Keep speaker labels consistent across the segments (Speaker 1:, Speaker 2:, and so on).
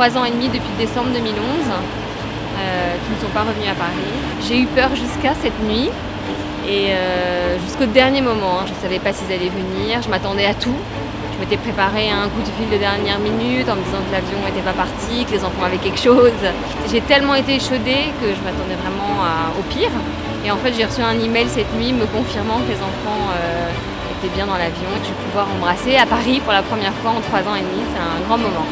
Speaker 1: 3 ans et demi depuis décembre 2011, qui ne sont pas revenus à Paris. J'ai eu peur jusqu'à cette nuit et jusqu'au dernier moment. Je ne savais pas s'ils allaient venir, je m'attendais à tout. Je m'étais préparée à un coup de fil de dernière minute en me disant que l'avion n'était pas parti, que les enfants avaient quelque chose. J'ai tellement été échaudée que je m'attendais vraiment au pire. Et en fait, j'ai reçu un email cette nuit me confirmant que les enfants étaient bien dans l'avion et que je vais pouvoir embrasser à Paris pour la première fois en 3 ans et demi. C'est un grand moment.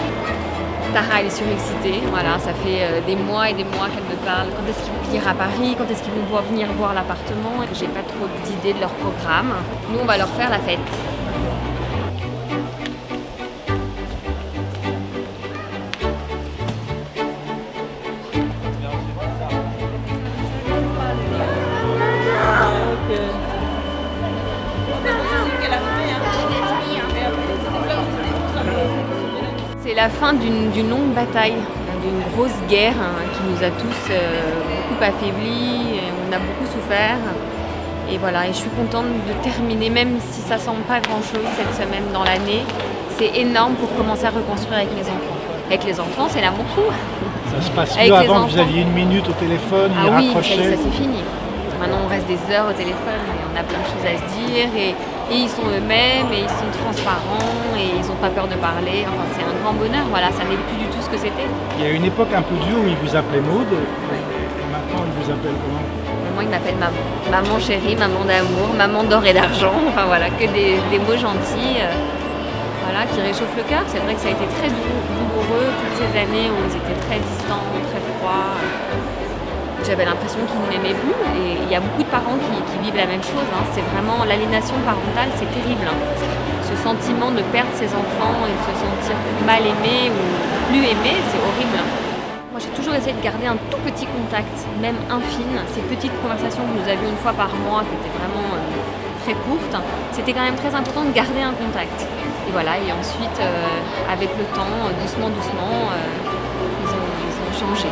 Speaker 1: Tara, elle est surexcitée. Voilà, ça fait des mois et des mois qu'elle me parle. Quand est-ce qu'ils vont venir à Paris? Quand est-ce qu'ils vont venir voir l'appartement? J'ai pas trop d'idées de leur programme. Nous, on va leur faire la fête. C'est la fin d'une longue bataille, d'une grosse guerre qui nous a tous beaucoup affaiblis, et on a beaucoup souffert. Et voilà, et je suis contente de terminer, même si ça ne semble pas grand-chose cette semaine dans l'année. C'est énorme pour commencer à reconstruire avec mes enfants. Avec les enfants, c'est l'amour fou.
Speaker 2: Ça se passe
Speaker 1: Avec
Speaker 2: mieux
Speaker 1: les
Speaker 2: avant,
Speaker 1: enfants.
Speaker 2: vous aviez 1 minute au téléphone,
Speaker 1: Ah
Speaker 2: il
Speaker 1: oui,
Speaker 2: raccrochait.
Speaker 1: ça c'est fini. Maintenant, on reste des heures au téléphone et on a plein de choses à se dire. Et ils sont eux-mêmes et ils sont transparents et ils n'ont pas peur de parler. Enfin, c'est un grand bonheur. Voilà, ça n'est plus du tout ce que c'était.
Speaker 2: Il y a une époque un peu dure où il vous appelait Maud. Et maintenant, il vous appelle comment?
Speaker 1: Moi, il m'appelle maman. Maman chérie, maman d'amour, maman d'or et d'argent. Enfin voilà, que des mots gentils voilà, qui réchauffent le cœur. C'est vrai que ça a été très douloureux toutes ces années où ils étaient très distants, très froids. J'avais l'impression qu'ils ne m'aimaient plus et il y a beaucoup de parents qui vivent la même chose. C'est vraiment l'aliénation parentale, c'est terrible. Ce sentiment de perdre ses enfants et de se sentir mal aimé ou plus aimé, c'est horrible. Moi, j'ai toujours essayé de garder un tout petit contact, même infime. Ces petites conversations que nous avions une fois par mois, qui étaient vraiment très courtes, c'était quand même très important de garder un contact. Et voilà, et ensuite, avec le temps, doucement, ils ont changé.